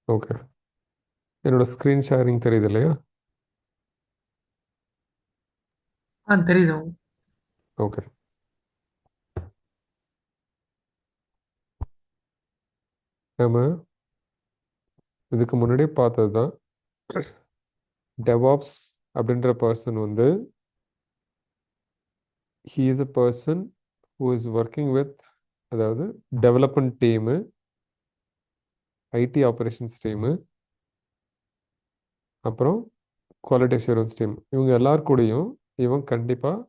Okay. என்னோட screen sharing தெரியுது இல்லையா? தெரியுது. ஓகே. நம்ம இதுக்கு முன்னாடி பார்த்தது தான் DevOps அப்படின்ற பர்சன் வந்து he is a person who is working with, அதாவது development team, IT operations team, அப்புறம் குவாலிட்டி அஷூரன்ஸ் டீம், இவங்க எல்லார் கூடயும் இவன் கண்டிப்பாக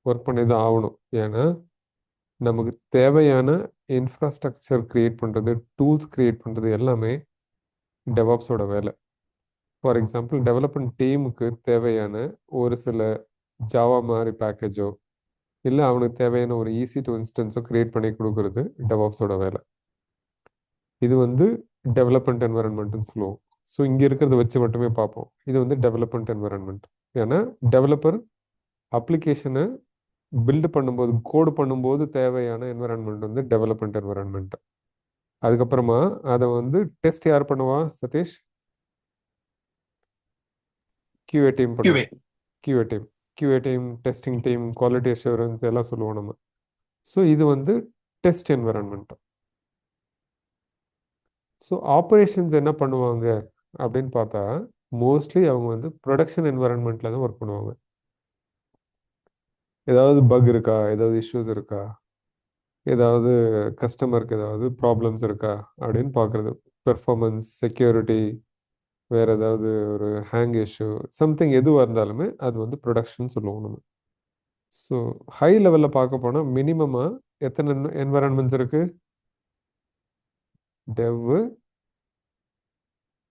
ஒர்க் பண்ணி தான் ஆகணும். ஏன்னா நமக்கு தேவையான இன்ஃப்ராஸ்ட்ரக்சர் க்ரியேட் பண்ணுறது, டூல்ஸ் க்ரியேட் பண்ணுறது எல்லாமே டெவாப்ஸோட வேலை. ஃபார் எக்ஸாம்பிள் டெவலப்மெண்ட் டீமுக்கு தேவையான ஒரு சில ஜாவா மாதிரி பேக்கேஜோ இல்லை அவனுக்கு தேவையான ஒரு ஈஸி டு இன்ஸ்டன்ஸோ க்ரியேட் பண்ணி கொடுக்குறது டெவாப்ஸோட வேலை. இது வந்து டெவலப்மெண்ட் என்வரன்மெண்ட்னு சொல்லுவோம். ஸோ இங்கே இருக்கிறத வச்சு மட்டுமே பார்ப்போம். இது வந்து டெவலப்மெண்ட் என்வரன்மெண்ட். ஏன்னா டெவலப்பர் அப்ளிகேஷனை பில்டு பண்ணும்போது, கோடு பண்ணும்போது தேவையான என்வரன்மெண்ட் வந்து டெவலப்மெண்ட் என்வரன்மெண்ட். அதுக்கப்புறமா அதை வந்து டெஸ்ட் யார் பண்ணுவா சதீஷ்? QA டீம் பண்ணுவோம். QA. QA team, testing team, quality assurance எல்லாம் சொல்லுவோம் நம்ம. ஸோ இது வந்து டெஸ்ட் என்வரன்மெண்ட். ஸோ ஆப்ரேஷன்ஸ் என்ன பண்ணுவாங்க அப்படின்னு பார்த்தா மோஸ்ட்லி அவங்க வந்து ப்ரொடக்ஷன் என்வரன்மெண்ட்டில் தான் ஒர்க் பண்ணுவாங்க. ஏதாவது பக் இருக்கா, ஏதாவது இஷ்யூஸ் இருக்கா, ஏதாவது கஸ்டமருக்கு ஏதாவது ப்ராப்ளம்ஸ் இருக்கா அப்படின்னு பார்க்குறது. பெர்ஃபார்மன்ஸ், செக்யூரிட்டி, வேறு ஏதாவது ஒரு ஹேங் இஷ்யூ, சம்திங் எதுவாக இருந்தாலுமே அது வந்து ப்ரொடக்ஷன் சொல்லுவோம் நம்ம. ஸோ ஹை லெவலில் பார்க்க போனால் மினிமமாக எத்தனை என்வரான்மெண்ட்ஸ் இருக்குது? Dev,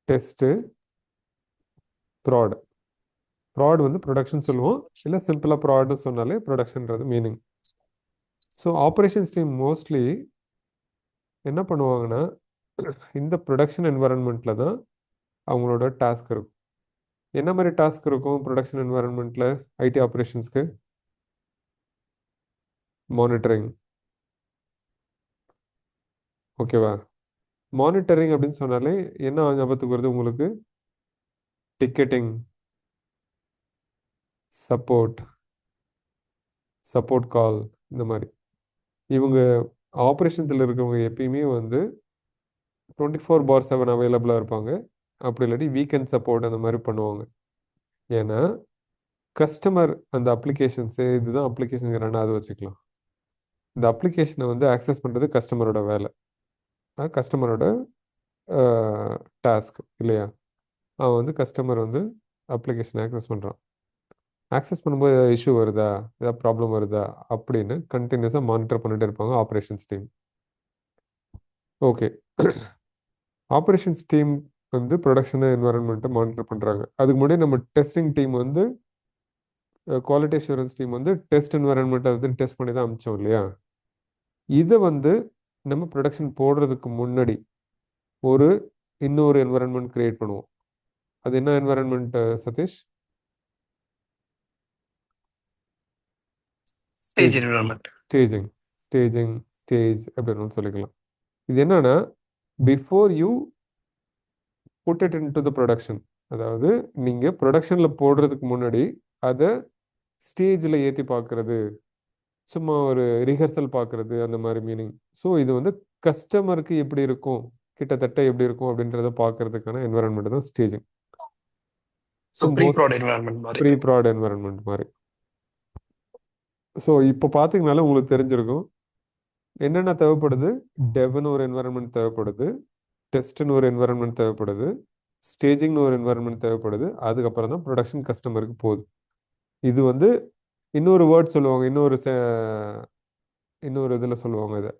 test, prod. ப்ராட் வந்து ப்ரொடக்ஷன் சொல்லுவோம், இல்லை சிம்பிளாக ப்ராட்னு சொன்னாலே ப்ரொடக்ஷன்றது meaning. So operations team mostly என்ன பண்ணுவாங்கன்னா இந்த ப்ரொடக்ஷன் என்வரன்மெண்ட்டில் தான் அவங்களோட டாஸ்க் இருக்கும். என்ன மாதிரி டாஸ்க் இருக்கும் ப்ரொடக்ஷன் என்வரன்மெண்ட்டில் ஐடி ஆப்ரேஷன்ஸ்க்கு? மானிட்டரிங். ஓகேவா? மானிட்டரிங் அப்படின்னு சொன்னாலே என்ன ஞாபகத்துக்கு வருது உங்களுக்கு? டிக்கெட்டிங், சப்போர்ட், சப்போர்ட் கால், இந்த மாதிரி. இவங்க ஆப்ரேஷன்ஸில் இருக்கவங்க எப்பயுமே வந்து 24/7 அவைலபிளாக இருப்பாங்க. அப்படி இல்லாட்டி வீக்கெண்ட் சப்போர்ட் அந்த மாதிரி பண்ணுவாங்க. ஏன்னா கஸ்டமர் அந்த அப்ளிகேஷன்ஸு, இதுதான் அப்ளிகேஷன் ரெண்டாவது வச்சுக்கலாம். இந்த அப்ளிகேஷனை வந்து ஆக்சஸ் பண்ணுறது கஸ்டமரோட வேலை, கஸ்டமரோட டாஸ்க் இல்லையா? அவன் வந்து கஸ்டமர் வந்து அப்ளிகேஷன் ஆக்சஸ் பண்ணுறான். ஆக்சஸ் பண்ணும்போது ஏதாவது இஷ்யூ வருதா, ஏதாவது ப்ராப்ளம் வருதா அப்படின்னு கண்டினியூஸாக மானிட்டர் பண்ணிட்டு இருப்பாங்க operations team. Okay. Operations team வந்து ப்ரொடக்ஷன் என்வரன்மெண்ட்டை மானிட்டர் பண்ணுறாங்க. அதுக்கு முன்னாடி நம்ம டெஸ்டிங் டீம் வந்து, குவாலிட்டி அஷூரன்ஸ் டீம் வந்து டெஸ்ட் என்வரன்மெண்ட் அது டெஸ்ட் பண்ணி தான் அமிச்சோம் இல்லையா? இதை வந்து நம்ம ப்ரொடக்ஷன் போடுறதுக்கு முன்னாடி ஒரு இன்னொரு என்வரன்மெண்ட் கிரியேட் பண்ணுவோம். அது என்ன environment Satish? Stage staging. Environment. Staging. Staging, stage அப்படின்னு சொல்லிக்கலாம். இது என்னன்னா before you put it into the production, அதாவது நீங்கள் ப்ரொடக்ஷனில் போடுறதுக்கு முன்னாடி அதை ஸ்டேஜில் ஏற்றி பார்க்குறது, சும்மா ஒரு ரிஹர்சல் பார்க்குறது, அந்த மாதிரி மீனிங். ஸோ இது வந்து கஸ்டமருக்கு எப்படி இருக்கும், கிட்டத்தட்ட எப்படி இருக்கும் அப்படின்றத பார்க்கறதுக்கான என்வரன்மெண்ட் தான் staging. So so pre most prod environment மாதிரி. ப்ரீ ப்ராட் என்வரன்மெண்ட் மாதிரி. ஸோ இப்போ பார்த்தீங்கனால உங்களுக்கு தெரிஞ்சிருக்கும் என்னென்ன தேவைப்படுது. டெவ்னு ஒரு என்வரன்மெண்ட் தேவைப்படுது, டெஸ்ட்னு ஒரு என்வரன்மெண்ட் தேவைப்படுது, ஸ்டேஜிங்னு ஒரு என்வரன்மெண்ட் தேவைப்படுது, அதுக்கப்புறம் தான் ப்ரொடக்ஷன் கஸ்டமருக்கு போகுது. இது வந்து இன்னொரு வேர்ட் சொல்லுவாங்க, இன்னொரு இதில் சொல்லுவாங்க. இதை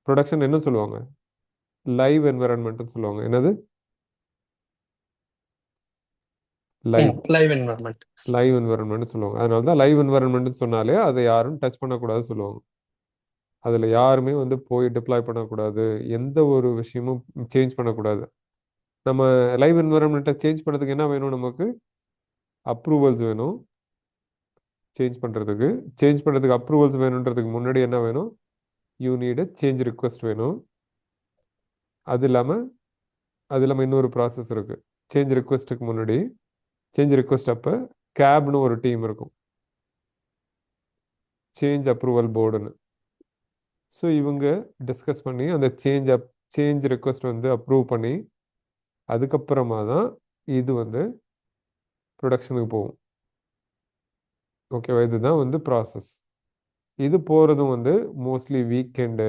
ப்ரொடக்ஷன் என்ன சொல்லுவாங்க? லைவ் என்வரன்மெண்ட்னு சொல்லுவாங்க. என்னது? Live. Live environment. Live environment சொல்லுவாங்க. அதனால தான் லைவ் என்வரன்மெண்ட் சொன்னாலே அதை யாரும் டச் பண்ணக்கூடாது சொல்லுவாங்க. அதில் யாருமே வந்து போய் டிப்ளாய் பண்ணக்கூடாது, எந்த ஒரு விஷயமும் சேஞ்ச் பண்ணக்கூடாது. நம்ம லைவ் என்வரன்மெண்ட்டை சேஞ்ச் பண்ணுறதுக்கு என்ன வேணும்? நமக்கு அப்ரூவல்ஸ் வேணும். சேஞ்ச் பண்ணுறதுக்கு அப்ரூவல்ஸ் வேணுன்றதுக்கு முன்னாடி என்ன வேணும்? யூ நீட் சேஞ்ச் ரிக்வெஸ்ட் வேணும். அது இல்லாமல் அது இல்லாமல் இன்னொரு ப்ராசஸ் இருக்குது. சேஞ்ச் ரிக்வெஸ்ட்டுக்கு முன்னாடி சேஞ்ச் ரிக்வெஸ்ட் அப்போ கேப்னு ஒரு டீம் இருக்கும், சேஞ்ச் அப்ரூவல் போர்டுன்னு. ஸோ இவங்க டிஸ்கஸ் பண்ணி அந்த சேஞ்ச் ரிக்வெஸ்ட் வந்து அப்ரூவ் பண்ணி அதுக்கப்புறமா தான் இது வந்து ப்ரொடக்ஷனுக்கு போகும். ஓகேவா? இதுதான் வந்து ப்ராசஸ். இது போகிறதும் வந்து மோஸ்ட்லி வீக்கெண்டு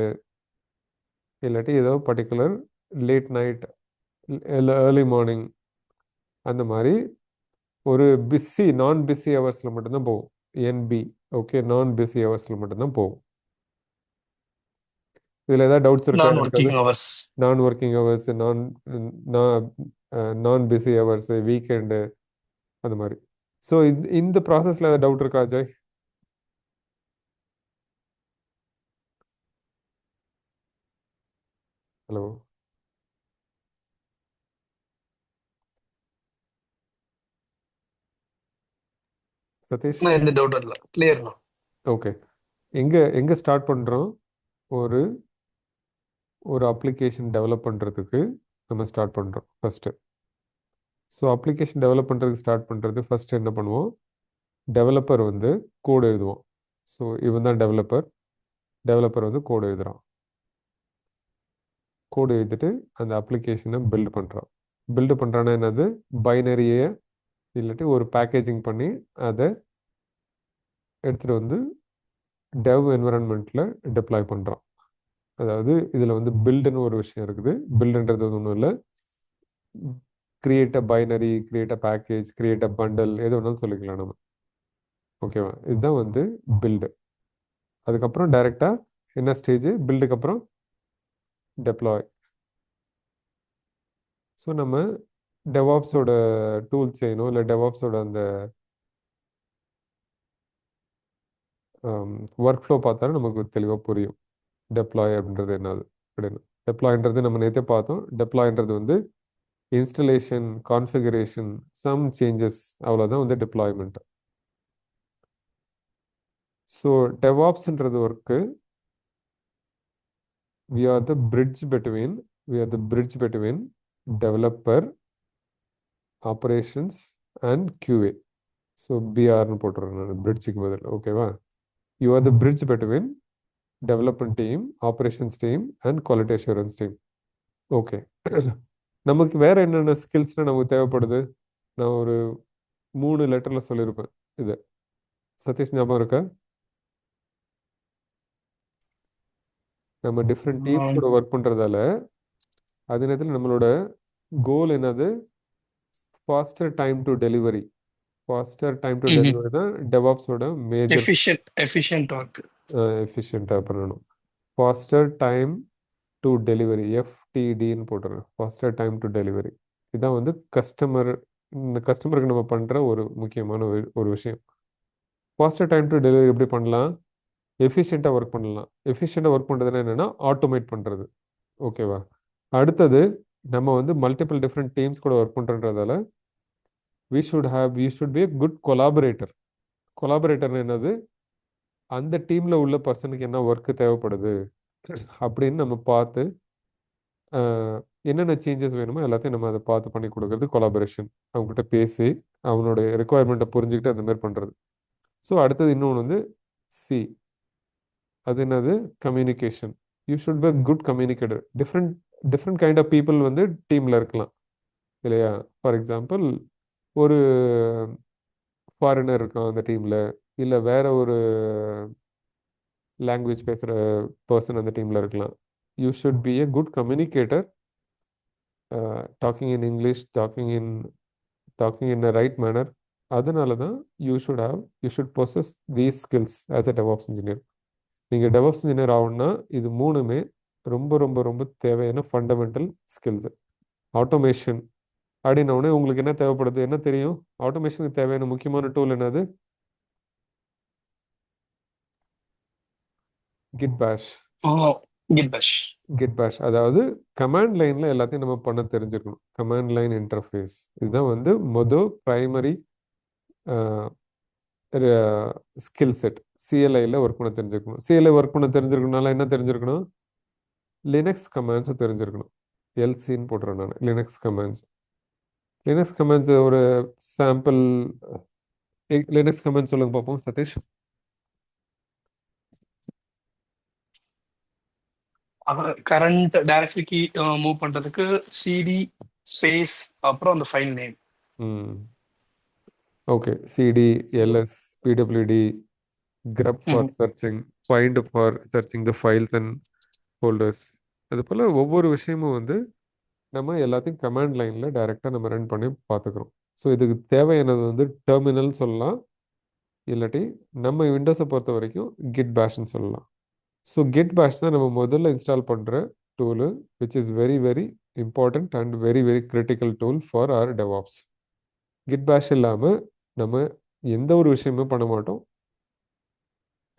இல்லாட்டி ஏதோ பர்டிகுலர் லேட் நைட் இல்லை ஏர்லி மார்னிங் அந்த மாதிரி ஒரு நான் பிஸி ஹவர்ஸில் மட்டும்தான் போகும். என்பி ஓகே, நான் பிஸி ஹவர்ஸில் மட்டும்தான் போகும். இதில் ஏதாவது டவுட்ஸ் இருக்கா? நான் இருக்காது. Working hours. நான் ஒர்க்கிங் ஹவர்ஸ், நான் பிஸி ஹவர்ஸ், வீக்கெண்டு அந்த மாதிரி. ஸோ இந்த ப்ராசஸில் ஏதாவது டவுட் இருக்கா அஜய்? ஹலோ சதீஷ்? எந்த டவுட்டும் இல்லை, கிளியர்ண்ணா. ஓகே, எங்கே ஸ்டார்ட் பண்ணுறோம்? ஒரு ஒரு அப்ளிகேஷன் டெவலப் பண்ணுறதுக்கு நம்ம ஸ்டார்ட் பண்ணுறோம் ஃபஸ்ட்டு. ஸோ அப்ளிகேஷன் டெவலப் பண்ணுறதுக்கு ஸ்டார்ட் பண்ணுறது ஃபஸ்ட்டு என்ன பண்ணுவோம்? டெவலப்பர் வந்து கோடு எழுதுவோம். ஸோ இவன் தான் டெவலப்பர் வந்து கோடு எழுதுகிறான். கோடு எழுதிட்டு அந்த அப்ளிகேஷனை பில்டு பண்ணுறான். பில்டு பண்ணுறான்னா என்னது? பைனரியை இல்லாட்டி ஒரு பேக்கேஜிங் பண்ணி அதை எடுத்துகிட்டு வந்து டெவ் என்விரான்மெண்ட்டில் டெப்ளாய் பண்ணுறான். அதாவது இதில் வந்து பில்டுன்னு ஒரு விஷயம் இருக்குது. பில்டுன்றது ஒன்றும் இல்லை, create a binary, create a package, create a bundle, எது வேணாலும் சொல்லிக்கலாம் நம்ம. ஓகேவா? இதுதான் வந்து பில்டு. அதுக்கப்புறம் டைரெக்டாக என்ன ஸ்டேஜ்? பில்டுக்கு அப்புறம் டெப்ளாய். ஸோ நம்ம டெவாப்ஸோட டூல்ஸ் செய்யணும், இல்லை டெவாப்ஸோட அந்த ஒர்க் ஃப்ளோ பார்த்தாலும் நமக்கு தெளிவாக புரியும் டெப்ளாய் அப்படின்றது என்னது அப்படின்னு. டெப்ளாய்ன்றது நம்ம நேற்றே பார்த்தோம். டெப்ளாய்ன்றது வந்து இன்ஸ்டலேஷன், கான்ஃபிகரேஷன், சம் சேஞ்சஸ், அவ்வளோதான் வந்து டெப்ளாய்மெண்ட். ஸோ டெவாப்ஸ்ன்றது work we are the bridge between developer, operations and QA. So பிஆர்னு போட்டுறேன் பிரிட்ஜுக்கு பதில். ஓகேவா? You are the bridge between development team, operations team and quality assurance team. Okay, நமக்கு வேற என்னென்ன ஸ்கில்ஸ்லாம் நமக்கு தேவைப்படுது? நான் ஒரு 3 லெட்டரில் சொல்லியிருப்பேன் இது. சதீஷ் ஞாபகம் இருக்கா? நம்ம டிஃப்ரெண்ட் டீம்ஸ் கூட ஒர்க் பண்ணுறதால அதே நேரத்தில் நம்மளோட கோல் என்னது? Faster time to delivery. Faster time to delivery தான் டெவாப்ஸோட மேஜர். Efficient work. எஃபிஷியண்ட்டாக பண்ணணும். ஃபாஸ்டர் டைம் டு டெலிவரி, எஃப்டிடின்னு போட்டுறேன். Faster time to delivery. இதான் வந்து இந்த கஸ்டமருக்கு நம்ம பண்ணுற ஒரு முக்கியமான ஒரு விஷயம். ஃபாஸ்டர் டைம் டு டெலிவரி எப்படி பண்ணலாம்? எஃபிஷியண்ட்டாக ஒர்க் பண்ணலாம். எஃபிஷியண்ட்டாக ஒர்க் பண்ணுறதுன்னா என்னென்னா ஆட்டோமேட் பண்ணுறது. ஓகேவா? அடுத்தது நம்ம வந்து மல்டிபிள் டிஃப்ரெண்ட் டீம்ஸ் கூட ஒர்க் பண்ணுறதால we should be a good collaborator. கொலாபரேட்டர்னு என்னது? அந்த டீமில் உள்ள பர்சனுக்கு என்ன ஒர்க்கு தேவைப்படுது அப்படின்னு நம்ம பார்த்து என்னென்ன சேஞ்சஸ் வேணுமோ எல்லாத்தையும் நம்ம அதை பார்த்து பண்ணி கொடுக்கறது கொலாபரேஷன். அவங்ககிட்ட பேசி அவனோட ரெக்குவயர்மெண்ட்டை புரிஞ்சுக்கிட்டு அந்த மாதிரி பண்ணுறது. ஸோ அடுத்தது இன்னொன்று வந்து சி, அது என்னது? Communication. You should be good communicator. Different kind of people வந்து டீமில் இருக்கலாம் இல்லையா? ஃபார் எக்ஸாம்பிள், ஒரு ஃபாரினர் இருக்கான் அந்த டீமில், இல்லை வேற ஒரு லாங்குவேஜ் பேசுகிற பர்சன் அந்த டீமில் இருக்கலாம். You should be a good communicator, talking in English, talking in a right manner. அதனால தான் you should possess these skills as a DevOps engineer. நீங்கள் டெவாப்ஸ் இன்ஜினியர் ஆகணும்னா இது மூணுமே ரொம்ப ரொம்ப ரொம்ப தேவையான ஃபண்டமெண்டல் ஸ்கில்ஸ். ஆட்டோமேஷன் அப்படின்னோடனே உங்களுக்கு என்ன தேவைப்படுது? என்ன தெரியும்? ஆட்டோமேஷனுக்கு தேவையான முக்கியமான டூல் என்னது? கிட் பேஷ். கிட் பேஷ். அதாவது கமாண்ட் லைனில் எல்லாத்தையும் நம்ம பண்ண தெரிஞ்சுக்கணும். கமாண்ட் லைன் இன்டர்ஃபேஸ் இதுதான் வந்து பிரைமரி ஸ்கில் செட். சிஎல்ஐயில் ஒர்க் பண்ண தெரிஞ்சுக்கணும். சிஎல்ஐ ஒர்க் பண்ண தெரிஞ்சிருக்கணும்னால என்ன தெரிஞ்சிருக்கணும்? லினக்ஸ் கமாண்ட்ஸை தெரிஞ்சிருக்கணும். எல்சின்னு போட்டுறேன் நான் லினக்ஸ் கமாண்ட்ஸ். லினக்ஸ் கமாண்ட்ஸ் ஒரு சாம்பிள் லினக்ஸ் கமாண்ட் சொல்லுங்க பார்ப்போம் சதீஷ். கரண்ட் டைரக்டரிக்கு மூவ் பண்றதுக்கு சிடி ஸ்பேஸ் அப்புறம் அந்த file name. Okay, CD LS PWD grep for searching, find for searching the files and folders. அது போல் ஒவ்வொரு விஷயமும் வந்து நம்ம எல்லாத்தையும் கமாண்ட் லைனில் டைரெக்டாக நம்ம ரன் பண்ணி பார்த்துக்கிறோம். ஸோ இதுக்கு தேவையானது வந்து டெர்மினல் சொல்லலாம், இல்லாட்டி நம்ம விண்டோஸை பொறுத்த வரைக்கும் கிட் பேஷ்ன்னு சொல்லலாம். ஸோ கிட் பேஷ் தான் நம்ம முதல்ல இன்ஸ்டால் பண்ணுற tool, which is very very important and very very critical tool for our DevOps. Git bash இல்லாமல் நம்ம எந்த ஒரு விஷயமும் பண்ண மாட்டோம்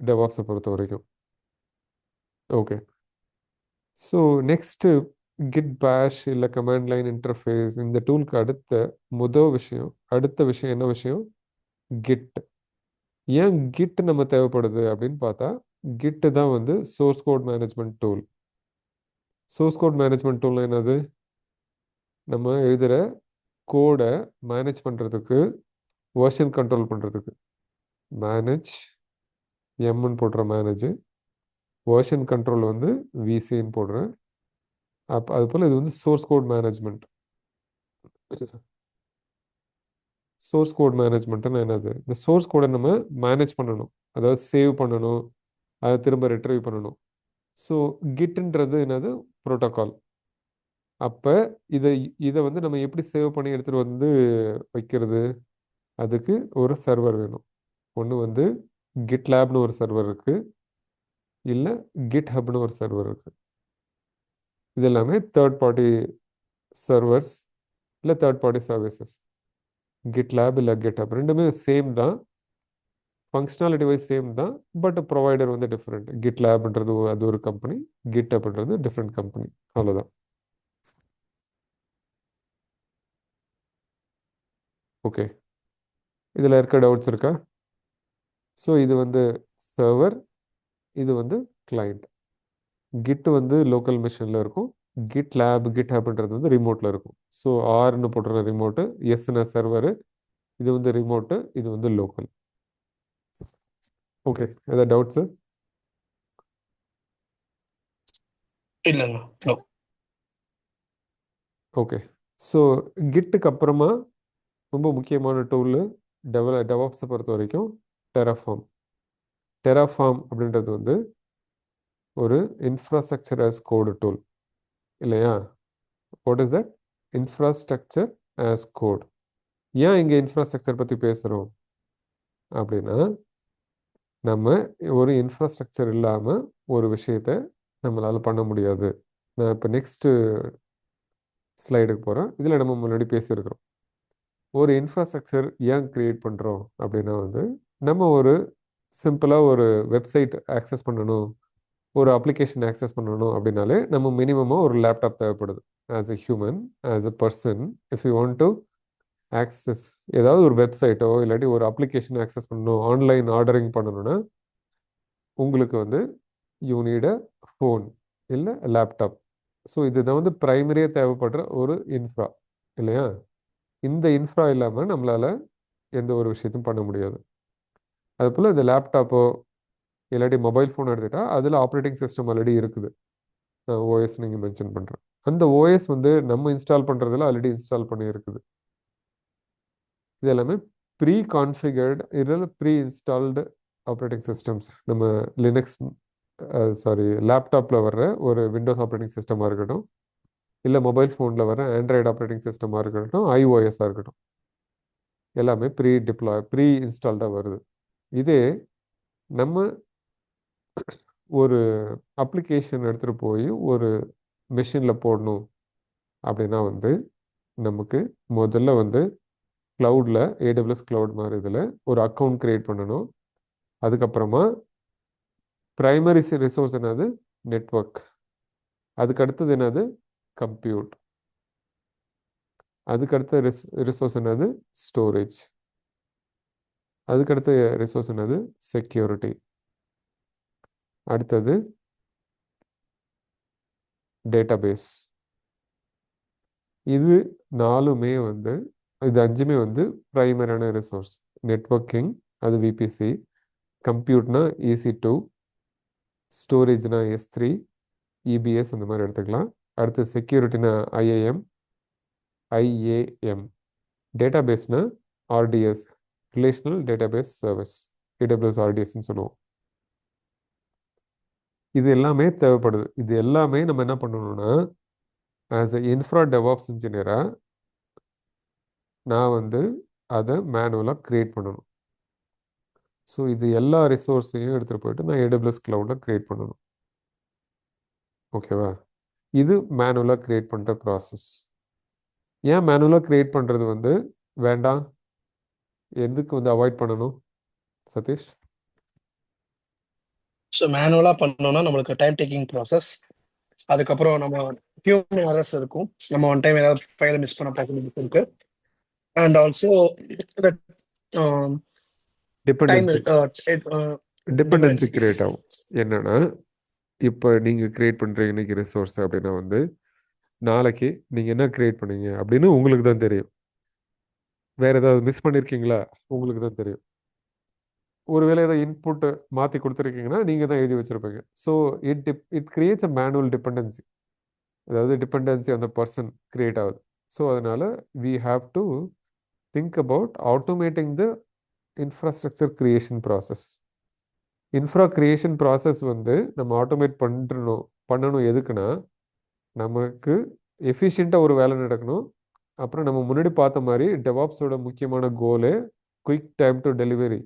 DevOps-ஐ பொறுத்த வரைக்கும். ஓகே, ஸோ நெக்ஸ்ட்டு கிட் பேஷ் இல்லை கமாண்ட் லைன் இன்டர்ஃபேஸ் இந்த டூலுக்கு அடுத்த விஷயம் என்ன விஷயம்? கிட். ஏன் கிட் நம்ம தேவைப்படுது அப்படின்னு பார்த்தா, கிட்டு தான் வந்து source code management tool. Source code management டூல்னா என்னது? நம்ம எழுதுகிற கோடை மேனேஜ் பண்ணுறதுக்கு, வெர்ஷன் கண்ட்ரோல் பண்ணுறதுக்கு. மேனேஜ் எம்னு போடுற மேனேஜ், வெர்ஷன் கண்ட்ரோல் வந்து விசின்னு போடுறேன். அப்போ அது போல் இது வந்து source code management. Source code மேனேஜ்மெண்ட்னா என்னது? இந்த சோர்ஸ் கோடை நம்ம மேனேஜ் பண்ணணும், அதாவது சேவ் பண்ணணும், அதை திரும்ப ரிட்ரைவ் பண்ணணும். ஸோ கிட்ன்றது என்னது? ப்ரோட்டோகால். அப்போ இதை இதை வந்து நம்ம எப்படி சேவ் பண்ணி எடுத்துகிட்டு வந்து வைக்கிறது? அதுக்கு ஒரு சர்வர் வேணும். ஒன்று வந்து கிட்லேப்னு ஒரு சர்வர் இருக்குது, இல்லை கிட்ஹப்னு ஒரு சர்வர் இருக்குது. இது எல்லாமே தேர்ட் பார்ட்டி சர்வர்ஸ் இல்லை தேர்ட் பார்ட்டி சர்வீசஸ். கிட்லேப் இல்லை கிட்ஹப் ரெண்டுமே சேம் தான், ஃபங்க்ஷனாலிட்டி வைஸ் சேம் தான், பட் ப்ரொவைடர் வந்து டிஃப்ரெண்ட். கிட்லேப்ன்றது அது ஒரு கம்பெனி, கிட்ஹப்ன்றது டிஃப்ரெண்ட் கம்பெனி, அவ்வளோதான். ஓகே, இதில் இருக்க டவுட்ஸ் இருக்கா? ஸோ இது வந்து சர்வர், இது வந்து கிளைண்ட். கிட் வந்து லோக்கல் மிஷினில் இருக்கும், கிட் லேப் கிட் ஹேப்ன்றது வந்து ரிமோட்டில் இருக்கும். ஸோ ஆர்னு போட்டுற ரிமோட்டு, எஸ்ன சர்வரு, இது வந்து ரிமோட்டு, இது வந்து லோக்கல். ஓகே, ஏதாவது டவுட்ஸு? இல்லைண்ணா, நோ. ஓகே, ஸோ கிட்டுக்கு அப்புறமா ரொம்ப முக்கியமான டூலு டெவாப்ஸை பொறுத்த வரைக்கும் டெராஃபார்ம். டெராஃபார்ம் அப்படின்றது வந்து ஒரு இன்ஃப்ராஸ்ட்ரக்சர் ஆஸ் கோடு டூல் இல்லையா? What is that? Infrastructure as code. ஏன் இங்கே இன்ஃப்ராஸ்ட்ரக்சர் பற்றி பேசுகிறோம் அப்படின்னா, நம்ம ஒரு இன்ஃப்ராஸ்ட்ரக்சர் இல்லாமல் ஒரு விஷயத்தை நம்மளால் பண்ண முடியாது. நான் இப்போ நெக்ஸ்ட்டு ஸ்லைடுக்கு போகிறேன். இதில் நம்ம முன்னாடி பேசியிருக்கிறோம். ஒரு இன்ஃப்ராஸ்ட்ரக்சர் ஏன் க்ரியேட் பண்ணுறோம் அப்படின்னா வந்து, நம்ம ஒரு சிம்பிளாக ஒரு வெப்சைட் ஆக்சஸ் பண்ணணும், ஒரு அப்ளிகேஷன் ஆக்சஸ் பண்ணணும் அப்படின்னாலே நம்ம மினிமமாக ஒரு லேப்டாப் தேவைப்படுது. As a human, as a person, if you want to access ஏதாவது ஒரு வெப்சைட்டோ இல்லாட்டி ஒரு அப்ளிகேஷன் ஆக்சஸ் பண்ணணும், ஆன்லைன் ஆர்டரிங் பண்ணணும்னா உங்களுக்கு வந்து யூ நீட் அ ஃபோன் இல்லை லேப்டாப். ஸோ இதுதான் வந்து ப்ரைமரியாக தேவைப்படுற ஒரு இன்ஃப்ரா இல்லையா? இந்த இன்ஃப்ரா இல்லாமல் நம்மளால் எந்த ஒரு விஷயத்தையும் பண்ண முடியாது. அதுபோல் இந்த லேப்டாப்போ இல்லாட்டி மொபைல் ஃபோன் எடுத்துக்கிட்டால் அதில் ஆப்ரேட்டிங் சிஸ்டம் ஆல்ரெடி இருக்குது, ஓஎஸ் நீங்கள் மென்ஷன் பண்ணுறேன். அந்த ஓஎஸ் வந்து நம்ம இன்ஸ்டால் பண்ணுறதுல ஆல்ரெடி இன்ஸ்டால் பண்ணி இருக்குது. இது எல்லாமே ப்ரீ கான்ஃபிகர்டு இதில் ப்ரீ இன்ஸ்டால்டு ஆப்ரேட்டிங் சிஸ்டம்ஸ். நம்ம லினக்ஸ் லேப்டாப்பில் வர்ற ஒரு விண்டோஸ் ஆப்ரேட்டிங் சிஸ்டமாக இருக்கட்டும், இல்லை மொபைல் ஃபோனில் வர ஆண்ட்ராய்டு ஆப்ரேட்டிங் சிஸ்டமாக இருக்கட்டும், ஐஓஎஸ்ஸாக இருக்கட்டும், எல்லாமே ப்ரீ இன்ஸ்டால்டாக வருது. இதே நம்ம ஒரு அப்ளிகேஷன் எடுத்துகிட்டு போய் ஒரு மிஷினில் போடணும் அப்படின்னா வந்து நமக்கு முதல்ல வந்து க்ளவுடில் ஏடபிள்யூஎஸ் க்ளவுட் மாதிரி இதில் ஒரு அக்கௌண்ட் க்ரியேட் பண்ணணும். அதுக்கப்புறமா ப்ரைமரி ரிசோர்ஸ் என்னது? நெட்வொர்க். அதுக்கு அடுத்தது என்னது? கம்ப்யூட். அதுக்கடுத்த ரிசோர்ஸ் என்னது? ஸ்டோரேஜ். அதுக்கடுத்த ரிசோர்ஸ் என்னது? செக்யூரிட்டி. அடுத்தது டேட்டாபேஸ். இது நாலுமே வந்து இது அஞ்சுமே வந்து ப்ரைமரியான ரிசோர்ஸ். நெட்வொர்க்கிங் அது விபிசி, கம்ப்யூட்னா EC2, ஸ்டோரேஜ்னா S3, EBS அந்த மாதிரி எடுத்துக்கலாம். அடுத்து செக்யூரிட்டினா IAM, டேட்டாபேஸ்னா RDS, relational database service, AWS RDSன்னு சொல்லுவோம். இது எல்லாமே தேவைப்படுது. இது எல்லாமே நம்ம என்ன பண்ணணும்னா ஆஸ் எ இன்ஃப்ரா டெவாப்ஸ் இன்ஜினியராக நான் வந்து அதை மேனுவலாக க்ரியேட் பண்ணணும். ஸோ இது எல்லா ரிசோர்ஸையும் எடுத்துகிட்டு போயிட்டு நான் AWS க்ளவுடில் க்ரியேட் பண்ணணும். ஓகேவா? இது மேனுவலாக க்ரியேட் பண்ணுற ப்ராசஸ். ஏன் மேனுவலாக க்ரியேட் பண்ணுறது வந்து வேண்டாம், எதுக்கு வந்து அவாய்ட் பண்ணணும் சதீஷ்? ஸோ மேனுவலாக பண்ணோம்னா நம்மளுக்கு டைம் டேக்கிங் ப்ராசஸ். அதுக்கப்புறம் நம்ம ஹியூமன் எரர்ஸ் இருக்கும். நம்ம ஒன் டைம் ஏதாவது ஃபைலை மிஸ் பண்ண பாசிபிலிட்டி இருக்கு. And also time dependency create ஆகும். என்னன்னா இப்போ நீங்கள் கிரியேட் பண்ணுறீங்க இன்னைக்கு ரிசோர்ஸ் அப்படின்னா வந்து நாளைக்கு நீங்கள் என்ன கிரியேட் பண்ணீங்க அப்படின்னு உங்களுக்கு தான் தெரியும். வேற ஏதாவது மிஸ் பண்ணியிருக்கீங்களா உங்களுக்கு தான் தெரியும். ஒருவேளை ஏதாவது இன்புட் மாற்றி கொடுத்துருக்கீங்கன்னா நீங்கள் தான் எழுதி வச்சுருப்பீங்க. So it creates a manual dependency. அதாவது டிபெண்டன்சி அந்த பர்சன் கிரியேட் ஆகுது. ஸோ அதனால we have to think about automating the infrastructure creation process. Infra creation process வந்து நம்ம ஆட்டோமேட் பண்ணணும் எதுக்குன்னா நமக்கு எஃபிஷியண்ட்டாக ஒரு வேலை நடக்கணும். அப்புறம் நம்ம முன்னாடி பார்த்த மாதிரி டெவாப்ஸோட முக்கியமான goal quick time to delivery,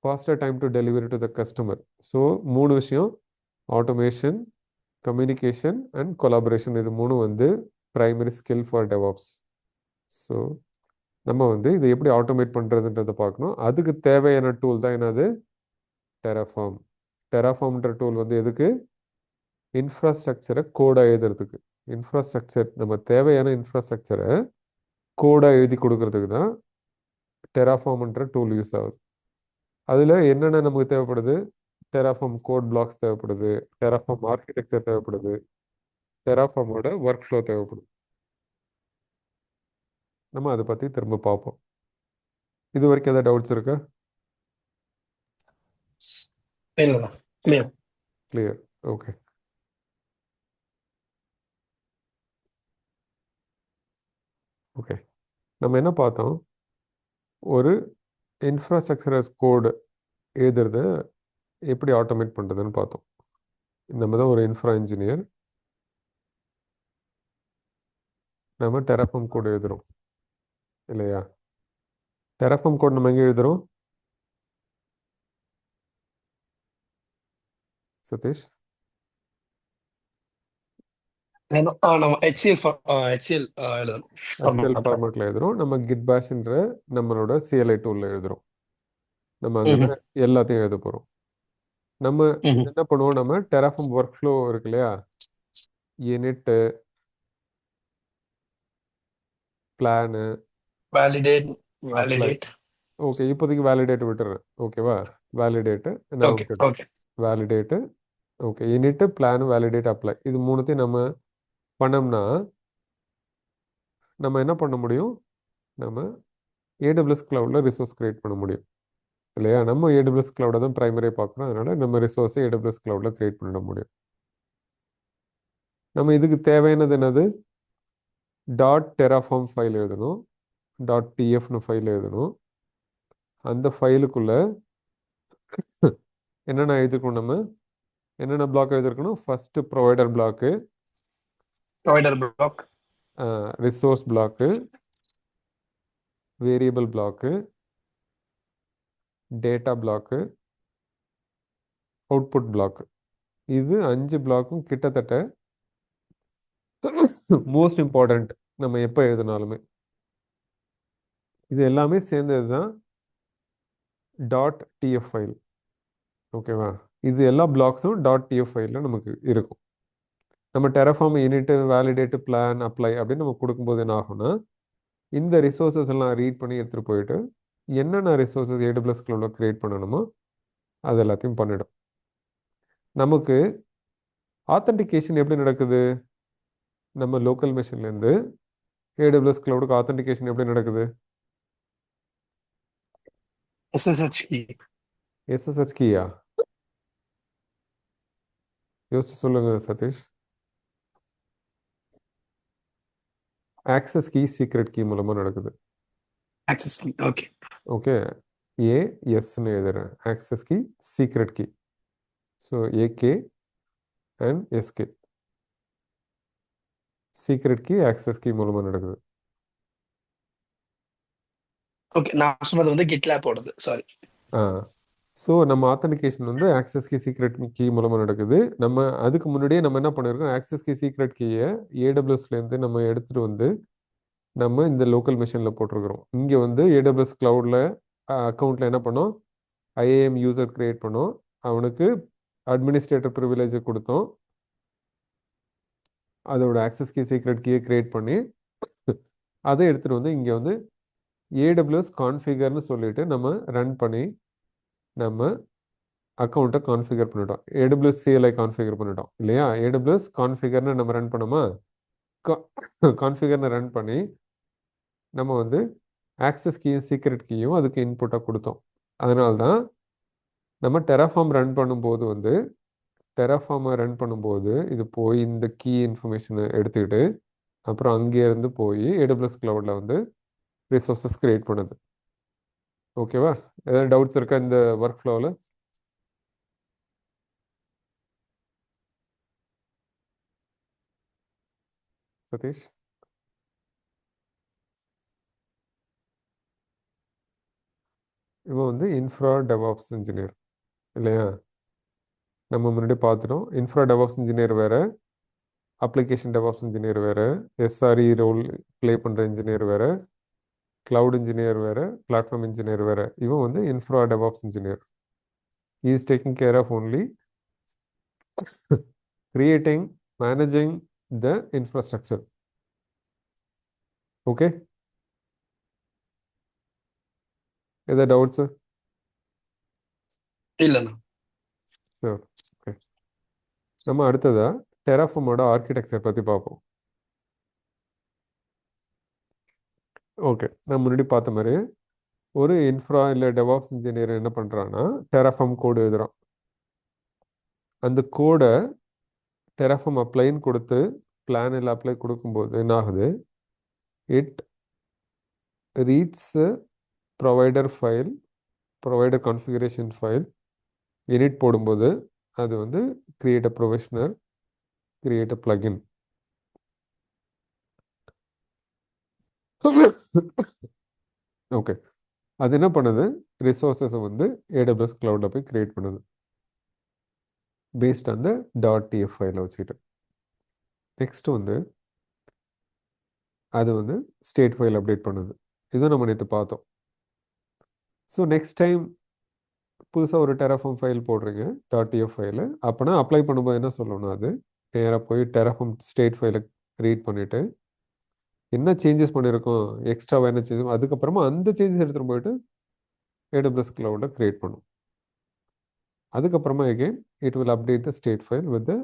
faster time to delivery to the customer. So 3 விஷயம்: ஆட்டோமேஷன், கம்யூனிகேஷன் அண்ட் கொலாபரேஷன். இது 3 வந்து primary skill for DevOps. So நம்ம வந்து இதை எப்படி ஆட்டோமேட் பண்ணுறதுன்றதை பார்க்கணும். அதுக்கு தேவையான டூல் தான் என்னது? டெராஃபார்ம். டெராஃபார்ம்ன்ற டூல் வந்து எதுக்கு? இன்ஃப்ராஸ்ட்ரக்சரை கோடாக எழுதுறதுக்கு. இன்ஃப்ராஸ்ட்ரக்சர் நம்ம தேவையான இன்ஃப்ராஸ்ட்ரக்சரை கோடாக எழுதி கொடுக்கறதுக்கு தான் டெராஃபார்ம்ன்ற டூல் யூஸ் ஆகுது. அதில் என்னென்ன நமக்கு தேவைப்படுது? டெராஃபார்ம் கோட் பிளாக்ஸ் தேவைப்படுது, டெராஃபார்ம் ஆர்கிடெக்சர் தேவைப்படுது, டெராஃபார்மோட ஒர்க் ஃப்ளோ தேவைப்படுது. நம்ம அதை பற்றி திரும்ப பார்ப்போம். இது வரைக்கும் ஏதாவது டவுட்ஸ் இருக்கா? இல்லைண்ணா, கிளியர். கிளியர். ஓகே. ஓகே, நம்ம என்ன பார்த்தோம்? ஒரு இன்ஃப்ராஸ்ட்ரக்சர் as கோடு எழுதுறத எப்படி ஆட்டோமேட் பண்ணுறதுன்னு பார்த்தோம். நம்ம தான் ஒரு இன்ஃப்ரா இன்ஜினியர். நம்ம டெராஃபார்ம் கோட் எழுதுறோம் இல்லையா? டெராஃபார்ம் கோட் நம்ம எங்கே எழுதுறோம் சதீஷ்? நம்ம HCL எழுதணும். HCL ஃபார்மேட்டில் எழுதுறோம். நம்ம கிட் பேஷ்ன்ற நம்மளோட CLI டூலில் எழுதுறோம். நம்ம அங்கே தான் எல்லாத்தையும் எழுத போகிறோம். நம்ம என்ன பண்ணுவோம்? நம்ம டெராஃபார்ம் ஒர்க் ஃப்ளோ இருக்கு இல்லையா? Unit, plan, validate. ஓகே, இப்போதைக்கு வேலிடேட் விட்டுறேன். ஓகேவா? வேலிடேட்டு நான் ஓகே விட்டுறேன். Okay. Validate, okay, unit, plan, validate, apply. இது மூணுத்தையும் நம்ம பண்ணோம்னா நம்ம என்ன பண்ண முடியும்? நம்ம AWS க்ளவுடில் ரிசோர்ஸ் கிரியேட் பண்ண முடியும் இல்லையா? நம்ம AWS க்ளவுடை தான் ப்ரைமரியாக பார்க்குறோம். அதனால் நம்ம ரிசோர்ஸை AWS க்ளவுடில் கிரியேட் பண்ண முடியும். நம்ம இதுக்கு தேவையானது என்னது? .terraform ஃபைல் எழுதணும், .tfன்னு ஃபைல் எழுதணும். அந்த ஃபைலுக்குள்ள என்னென்ன எழுதிருக்கணும்? நம்ம என்னென்ன பிளாக் எழுதிருக்கணும்? First provider block, resource block, variable block, data block, output block. இது 5 பிளாக்கும் கிட்டத்தட்ட மோஸ்ட் இம்பார்ட்டண்ட் நம்ம எப்போ எழுதினாலுமே. இது எல்லாமே சேர்ந்தது தான் .tf ஃபைல். ஓகேவா? இது எல்லா பிளாக்ஸும் .tf ஃபைலில் நமக்கு இருக்கும். நம்ம டெராஃபார்ம் யூனிட்டு, வேலிடேட்டு, பிளான், அப்ளை அப்படின்னு நம்ம கொடுக்கும்போது என்ன ஆகும்னா இந்த ரிசோர்ஸஸ் எல்லாம் ரீட் பண்ணி எடுத்துகிட்டு போயிட்டு என்னென்ன ரிசோர்ஸஸ் AWS க்ளவுடில் க்ரியேட் பண்ணணுமோ அது எல்லாத்தையும் பண்ணிடும். நமக்கு ஆத்தென்டிகேஷன் எப்படி நடக்குது? நம்ம லோக்கல் மெஷின்லேருந்து ஏடபிள்யூஎஸ் கிளவுடுக்கு ஆத்தென்டிகேஷன் எப்படி நடக்குது? SSH key. எஸ்எஸ்ஹெச் கீயா? யோசிச்சு சொல்லுங்க Satish. Access key secret key மூலமா நடக்குது. Access key. Okay. ஓகே, ஏஎஸ்ன்னு எழுதுறேன். Access key secret key. So AK and SK. Secret key access key மூலமா நடக்குது. ஓகே, நான் சொன்னது வந்து GitLab ஓடது. சாரி. ஸோ நம்ம ஆத்தென்டிகேஷன் வந்து ஆக்சஸ் கீ சீக்ரெட் கீ மூலமாக நடக்குது. நம்ம அதுக்கு முன்னாடியே நம்ம என்ன பண்ணியிருக்கோம், ஆக்சஸ் கீ சீக்ரெட் கீயை ஏடபிள்யூஎஸ்லேருந்து நம்ம எடுத்துகிட்டு வந்து நம்ம இந்த லோக்கல் மிஷினில் போட்டிருக்கிறோம். இங்கே வந்து ஏடபிள்யூஎஸ் க்ளவுடில் அக்கௌண்ட்டில் என்ன பண்ணோம், ஐஏஎம் யூசர் கிரியேட் பண்ணோம். அவனுக்கு அட்மினிஸ்ட்ரேட்டர் ப்ரிவிலேஜை கொடுத்தோம். அதோட ஆக்சஸ் கீ சீக்ரெட் கீயை கிரியேட் பண்ணி அதை எடுத்துகிட்டு வந்து இங்கே வந்து ஏடபிள்யூஎஸ் கான்ஃபிகர்னு சொல்லிட்டு நம்ம ரன் பண்ணி நம்ம அக்கௌண்ட்டை கான்ஃபிகர் பண்ணிட்டோம். ஏடபிள்யூஎஸ் சிஎல்ஐ கான்ஃபிகர் பண்ணிட்டோம் இல்லையா? ஏடபிள்யூஎஸ் கான்ஃபிகர்னு நம்ம ரன் பண்ணோமா? கான்ஃபிகர்னு ரன் பண்ணி நம்ம வந்து ஆக்சஸ் கீயும் சீக்ரெட் கீயும் அதுக்கு இன்புட்டாக கொடுத்தோம். அதனால தான் நம்ம டெராஃபார்ம் ரன் பண்ணும்போது வந்து டெராஃபார்மை ரன் பண்ணும்போது இது போய் இந்த கீ இன்ஃபர்மேஷனை எடுத்துக்கிட்டு அப்புறம் அங்கேருந்து போய் ஏடபிள்யூஎஸ் கிளவுடில் வந்து ரிசோர்ஸஸ் கிரியேட் பண்ணுது. ஓகேவா? ஏதாவது டவுட்ஸ் இருக்கா இந்த ஒர்க் ஃப்ளோவில் சதீஷ்? இவன் வந்து இன்ஃப்ரா டெவாப்ஸ் இன்ஜினியர் இல்லையா? நம்ம முன்னாடி பார்த்துட்டோம். இன்ஃப்ரா டெவாப்ஸ் இன்ஜினியர் வேறு, அப்ளிகேஷன் டெவாப்ஸ் இன்ஜினியர் வேறு, எஸ்ஆர்இ ரோல் ப்ளே பண்ணுற இன்ஜினியர் வேறு, கிளவுட் இன்ஜினியர் வேறு, பிளாட்ஃபார்ம் இன்ஜினியர் வேறு. இவன் வந்து infra DevOps engineer. he is taking care of only creating, managing the infrastructure. Okay? ஏதாவது டவுட்ஸ்? இல்லைண்ணா. ஷூர். ஓகே, நம்ம அடுத்ததா டெராஃபார்மோட ஆர்கிடெக்சர் பற்றி பார்ப்போம். ஓகே, நான் முன்னாடி பார்த்த மாதிரி ஒரு இன்ஃப்ரா இல்லை டெவாப்ஸ் இன்ஜினியர் என்ன பண்ணுறான்னா டெராஃபார்ம் கோடு எழுதுகிறான். அந்த கோடை டெராஃபார்ம் அப்ளைன்னு கொடுத்து பிளான் எல்லாம் அப்ளை கொடுக்கும்போது என்ன ஆகுது, it reads provider file, provider configuration file init போடும்போது அது வந்து create a provisioner, create a plugin. Okay, அது என்ன பண்ணுது, ரிசோர்ஸஸை வந்து ஏடபிள்யூஎஸ் கிளவுடில் போய் கிரியேட் பண்ணுது பேஸ்ட் அந்த .tf ஃபைலை வச்சுக்கிட்டு. நெக்ஸ்ட் வந்து அது வந்து ஸ்டேட் ஃபைல் அப்டேட் பண்ணுது. இதுவும் நம்ம நேற்று பார்த்தோம். ஸோ நெக்ஸ்ட் டைம் புதுசாக ஒரு டெராஃபார்ம் ஃபைல் போடுறீங்க .tf ஃபைலு, அப்போனா அப்ளை பண்ணும்போது என்ன சொல்லணும், அது நேராக போய் டெராஃபார்ம் ஸ்டேட் ஃபைலை ரீட் பண்ணிவிட்டு என்ன சேஞ்சஸ் பண்ணியிருக்கோம், எக்ஸ்ட்ராவாக என்ன சேஞ்சஸ், அதுக்கப்புறமா அந்த சேஞ்சஸ் எடுத்துகிட்டு போயிட்டு ஏடபிள்யூஎஸ் கிளவுடில் க்ரியேட் பண்ணும். அதுக்கப்புறமா again it will update the state file with the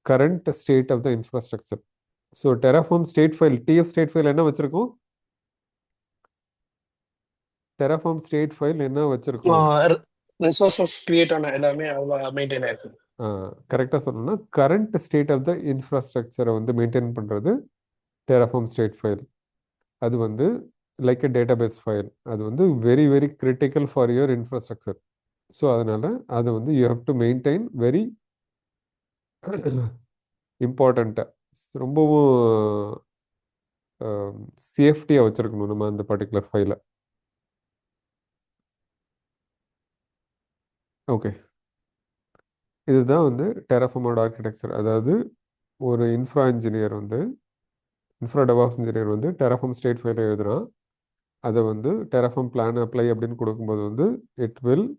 current state of the infrastructure. So terraform state file, TF state file என்ன வச்சுருக்கோம், டெராஃபார்ம் ஸ்டேட் ஃபைல் என்ன வச்சுருக்கோம், ரிசோர்ஸஸ் கிரியேட் ஆன எல்லாமே அவ்வளோ மெயின்டைன் ஆயிருக்கு. கரெக்டாக சொல்லணும்னா கரண்ட் ஸ்டேட் ஆஃப் த இன்ஃப்ராஸ்ட்ரக்சரை வந்து மெயின்டைன் பண்ணுறது டெராஃபார்ம் ஸ்டேட் ஃபைல். அது வந்து லைக் எ டேட்டாபேஸ் ஃபைல். அது வந்து very very critical for your infrastructure. So அதனால் அதை வந்து you have to maintain very இம்பார்ட்டண்ட்டாக, ரொம்பவும் சேஃப்டியாக வச்சுருக்கணும் நம்ம அந்த பர்டிகுலர் ஃபைலை. ஓகே, இதுதான் வந்து டெராஃபார்மோட ஆர்கிடெக்சர். அதாவது ஒரு இன்ஃப்ரா இன்ஜினியர் வந்து, இன்ஃப்ரா டெவாப்ஸ் இன்ஜினியர் வந்து டெராஃபார்ம் ஸ்டேட் ஃபைலை எழுதுனா அதை வந்து டெராஃபார்ம் பிளான் அப்ளை அப்படின்னு கொடுக்கும்போது வந்து it will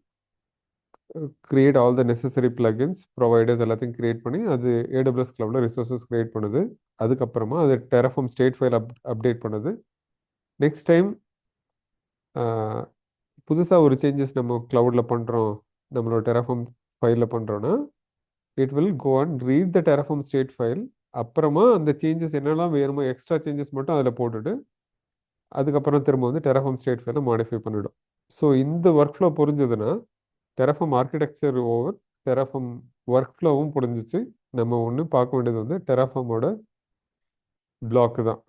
create all the necessary plugins, providers எல்லாத்தையும் கிரியேட் பண்ணி அது ஏடபிள்யூஎஸ் கிளவுடில் ரிசோர்ஸஸ் கிரியேட் பண்ணுது. அதுக்கப்புறமா அது டெராஃபார்ம் ஸ்டேட் ஃபைல் அப்டேட் பண்ணுது. நெக்ஸ்ட் டைம் புதுசாக ஒரு சேஞ்சஸ் நம்ம கிளவுடில் பண்ணுறோம், நம்மளோட டெராஃபார்ம் ஃபைலில் பண்ணுறோன்னா it will go and read the Terraform state file அப்புறமா அந்த சேஞ்சஸ் என்னெல்லாம் வேணுமோ எக்ஸ்ட்ரா சேஞ்சஸ் மட்டும் அதில் போட்டுட்டு அதுக்கப்புறம் திரும்ப வந்து டெராஃபார்ம் ஸ்டேட் ஃபைலை மாடிஃபை பண்ணிடும். ஸோ இந்த ஒர்க் ஃப்ளோ புரிஞ்சதுன்னா Terraform architecture over Terraform work ஃப்ளோவும் புரிஞ்சிச்சு. நம்ம ஒன்று பார்க்க வேண்டியது வந்து டெராஃபார்மோட பிளாக்கு தான்.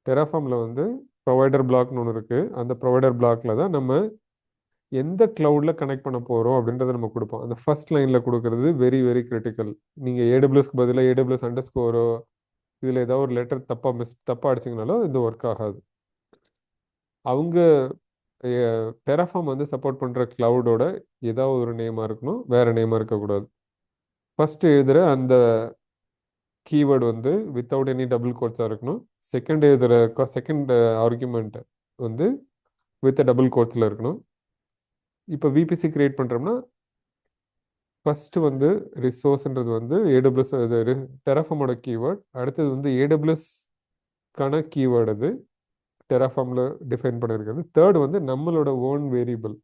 டெராஃபார்மில் வந்து ப்ரொவைடர் பிளாக்னு ஒன்று இருக்குது. அந்த ப்ரொவைடர் பிளாக்ல தான் நம்ம எந்த கிளவுடில் கனெக்ட் பண்ண போகிறோம் அப்படின்றத நம்ம கொடுப்போம். அந்த ஃபர்ஸ்ட் லைனில் கொடுக்கறது வெரி வெரி கிரிட்டிக்கல். நீங்கள் ஏடபிள்யூஎஸ்க்கு பதிலாக ஏடபிள்யூஎஸ் அண்டர் ஸ்கோரோ இதில் ஏதாவது ஒரு லெட்டர் தப்பாக அடிச்சிங்கனாலும் இது ஒர்க் ஆகாது. அவங்க டெராஃபார்ம் வந்து சப்போர்ட் பண்ணுற கிளவுடோட ஏதாவது ஒரு நேமாக இருக்கணும், வேற நேமாக இருக்கக்கூடாது. ஃபர்ஸ்ட் எழுதுகிற அந்த கீவேர்டு வந்து வித்தவுட் எனி டபுள் கோட்ஸாக இருக்கணும். செகண்ட் எழுதுகிற செகண்ட் ஆர்குமெண்ட் வந்து வித் டபுள் கோட்ஸில் இருக்கணும். இப்போ விபிசி கிரியேட் பண்ணுறோம்னா ஃபர்ஸ்ட் வந்து ரிசோர்ஸ்ன்றது வந்து ஏடபிள்யூஎஸ் இது டெராஃபார்மோட கீவேர்ட். அடுத்தது வந்து ஏடபிள்யூஎஸ்க்கான கீவேர்டு அது டெராஃபார்மில் டிஃபைன் பண்ணியிருக்கிறது. தேர்ட் வந்து நம்மளோட ஓன் வேரியபிள்.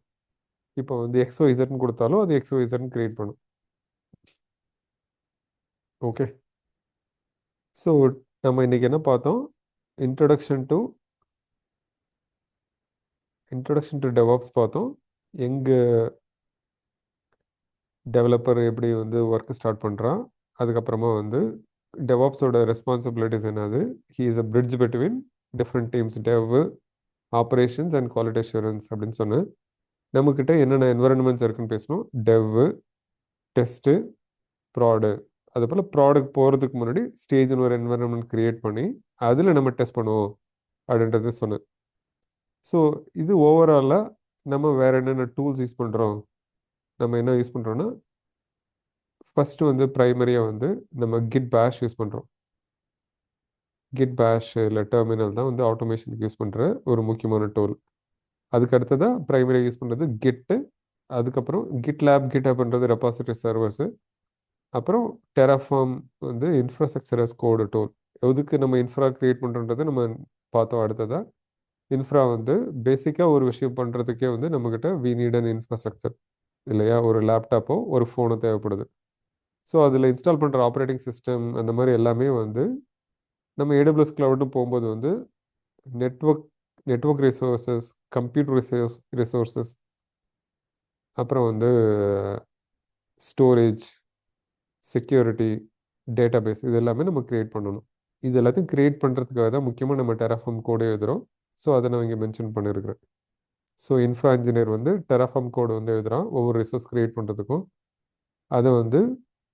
இப்போ வந்து XYZன்னு கொடுத்தாலும் அது XYZன்னு கிரியேட் பண்ணும். ஓகே, ஸோ நம்ம இன்னைக்கு என்ன பார்த்தோம்? இன்ட்ரொடக்ஷன் டு டெவாப்ஸ் பார்த்தோம். எங்கள் டெவலப்பர் எப்படி வந்து ஒர்க் ஸ்டார்ட் பண்ணுறான், அதுக்கப்புறமா வந்து டெவாப்ஸோட ரெஸ்பான்சிபிலிட்டிஸ் என்னது. He is a bridge between different teams, dev, operations and quality assurance அப்படின்னு சொன்னேன். நம்மக்கிட்ட என்னென்ன என்வரன்மெண்ட்ஸ் இருக்குன்னு பேசணும். Dev, test, prod. அது போல் ப்ராடக்ட் போகிறதுக்கு முன்னாடி ஸ்டேஜ்னு ஒரு என்வரன்மெண்ட் க்ரியேட் பண்ணி அதில் நம்ம டெஸ்ட் பண்ணுவோம் அப்படின்றது சொன்னேன். ஸோ இது ஓவராலாக நம்ம வேறு என்னென்ன டூல்ஸ் யூஸ் பண்ணுறோம். நம்ம என்ன யூஸ் பண்ணுறோன்னா ஃபஸ்ட்டு வந்து ப்ரைமரியாக வந்து நம்ம கிட் பேஷ் யூஸ் பண்ணுறோம். கிட் பேஷ் இல்லை டெர்மினல் தான் வந்து ஆட்டோமேஷனுக்கு யூஸ் பண்ணுற ஒரு முக்கியமான டூல். அதுக்கு அடுத்ததாக ப்ரைமரியாக யூஸ் பண்ணுறது கிட்டு, அதுக்கப்புறம் கிட் லேப், கிட் ஹப்ன்றது ரெபாசிட்டரி சர்வர்ஸு, அப்புறம் டெராஃபார்ம் வந்து இன்ஃப்ராஸ்ட்ரக்சர் அஸ் கோடு டூல். எதுக்கு நம்ம இன்ஃப்ரா கிரியேட் பண்ணுறோன்றதை நம்ம பார்த்தோம். அடுத்ததாக இன்ஃப்ரா வந்து பேசிக்காக ஒரு விஷயம் பண்ணுறதுக்கே வந்து நம்மக்கிட்ட வி நீட் அன் இன்ஃப்ராஸ்ட்ரக்சர் இல்லையா. ஒரு லேப்டாப்போ ஒரு ஃபோனோ தேவைப்படுது. ஸோ அதில் இன்ஸ்டால் பண்ணுற ஆப்ரேட்டிங் சிஸ்டம் அந்த மாதிரி எல்லாமே வந்து நம்ம ஏடபிள்யூஎஸ் கிளவுட்னு போகும்போது வந்து நெட்வொர்க் ரிசோர்ஸஸ், கம்ப்யூட்டர் ரிசோர்ஸஸ், அப்புறம் வந்து ஸ்டோரேஜ், செக்யூரிட்டி, டேட்டாபேஸ், இது எல்லாமே நம்ம கிரியேட் பண்ணணும். இது எல்லாத்தையும் கிரியேட் பண்ணுறதுக்காக தான் முக்கியமாக நம்ம டெராஃபார்ம் கோடு எழுதுகிறோம். ஸோ அதை நான் இங்கே மென்ஷன் பண்ணியிருக்கிறேன். ஸோ இன்ஃப்ரா இன்ஜினியர் வந்து டெராஃபார்ம் கோடு வந்து எழுதுகிறான் ஒவ்வொரு ரிசோர்ஸ் கிரியேட் பண்ணுறதுக்கும். அதை வந்து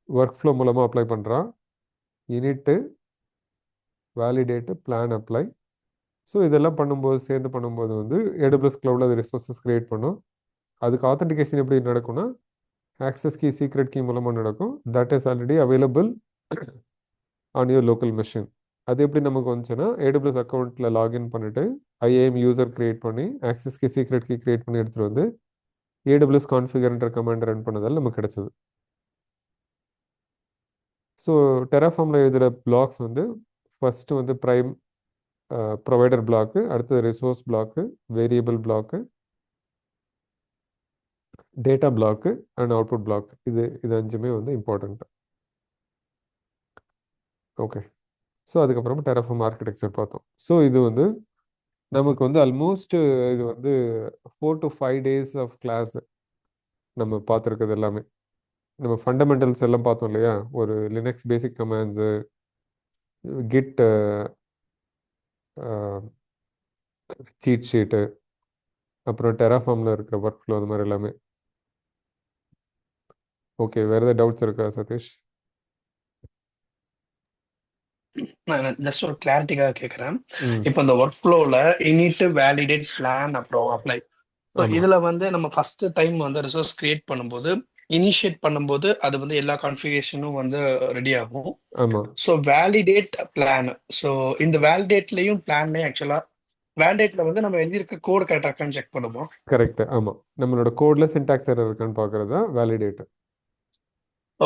ஒர்க் ஃப்ளோ மூலமாக அப்ளை பண்ணுறான். இனிட்டு, வேலிடேட்டு, பிளான், அப்ளை. ஸோ இதெல்லாம் பண்ணும்போது சேர்ந்து பண்ணும்போது வந்து ஏடபிள்யூஎஸ் கிளவுடில் அது ரிசோர்ஸஸ் கிரியேட் பண்ணும். அதுக்கு ஆத்தென்டிகேஷன் எப்படி நடக்கும்னா ஆக்சஸ் கீ, சீக்ரெட் கீ மூலமாக நடக்கும். That is already available on your local machine. அது எப்படி நமக்கு வந்துச்சுன்னா ஏடபிள்யூஎஸ் அக்கௌண்ட்டில் லாகின் பண்ணிவிட்டு ஐஏஎம் யூசர் கிரியேட் பண்ணி access key, secret key create பண்ணி எடுத்துகிட்டு வந்து ஏடபிள்யூஎஸ் கான்ஃபிகர்ன்ற கமாண்ட் ரன் பண்ணதால் நமக்கு கிடைச்சது. ஸோ டெராஃபார்மில் எழுதுகிற பிளாக்ஸ் வந்து ஃபஸ்ட்டு வந்து ப்ரொவைடர் பிளாக்கு, அடுத்தது resource block, variable block, data block and output block. இது அஞ்சுமே வந்து இம்பார்ட்டண்ட். ஓகே, ஸோ அதுக்கப்புறமா டெராஃபார்ம் ஆர்கிடெக்சர் பார்த்தோம். ஸோ இது வந்து நமக்கு வந்து ஆல்மோஸ்ட் இது வந்து 4 to 5 days ஆஃப் கிளாஸ் நம்ம பார்த்துருக்கிறது எல்லாமே. நம்ம ஃபண்டமெண்டல்ஸ் எல்லாம் பார்த்தோம் இல்லையா. ஒரு லினக்ஸ் பேசிக் கமாண்ட்ஸு, கிட் சீட் ஷீட்டு, அப்புறம் டெராஃபார்மில் இருக்கிற ஒர்க் ஃப்ளோ, அது மாதிரி எல்லாமே. ஓகே, வேறு ஏதாவது டவுட்ஸ் இருக்கா சதீஷ்? நான் ஜஸ்ட் ஒரு கிளாரிட்டிக்காக கேட்குறேன். ம் இப்போ இந்த ஒர்க் ஃப்ளோவில் இனிட், வேலிடேட், பிளான், அப்புறம் அப்ளை. ஸோ ஆமாம், இதில் வந்து நம்ம ஃபர்ஸ்ட் டைம் வந்து ரிசோர்ஸ் கிரியேட் பண்ணும்போது இனிஷியேட் பண்ணும்போது அது வந்து எல்லா கான்ஃபிகரேஷனும் வந்து ரெடி ஆகும். ஆமாம், ஸோ வேலிடேட், பிளான். ஸோ இந்த வேலிடேட்லையும் பிளான்லையும் ஆக்சுவலாக வேலிடேட்ல வந்து நம்ம எழுதியிருக்க கோடு கரெக்டாக இருக்கான்னு செக் பண்ணுவோம். கரெக்டு. ஆமாம், நம்மளோட கோடில் சின்டாக்ஸ் எரர் இருக்கான்னு பார்க்குறது தான் வேலிடேட்.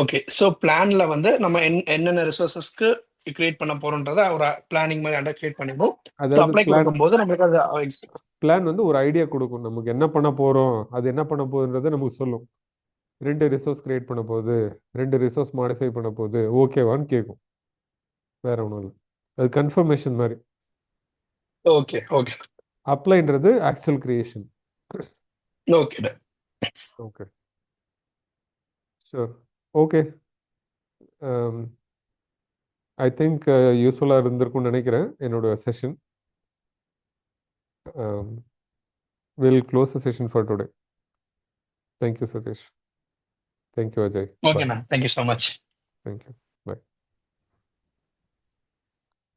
ஓகே, ஸோ பிளான்ல வந்து நம்ம என்னென்ன ரிசோர்ஸஸ்க்கு கிரியேட் பண்ண போறோன்றத ஒரு பிளானிங் மாதிரி அண்டர் கிரியேட் பண்ணிடுவோம். ஸோ அதாவது அப்ளை கொடுக்கும்போது நம்மளுக்கு அது பிளான் வந்து ஒரு ஐடியா கொடுக்கும். நமக்கு என்ன பண்ண போகிறோம், அது என்ன பண்ண போகுதுன்றதை நமக்கு சொல்லும். 2 ரிசோர்ஸ் கிரியேட் பண்ண போகுது, 2 ரிசோர்ஸ் மாடிஃபை பண்ண போகுது, ஓகேவான்னு கேட்கும். வேற ஒன்றும் இல்லை. அது கன்ஃபர்மேஷன் மாதிரி. ஓகே ஓகே அப்ளைன்றது actual creation. Okay. Okay, sure. Okay, I think யூஸ்ஃபுல்லாக இருந்திருக்கும்னு நினைக்கிறேன் என்னோட session. Will close the session for today. Thank you Satish. Thank you Ajay. ஓகேண்ணா, தேங்க்யூ ஸோ மச். தேங்க்யூ.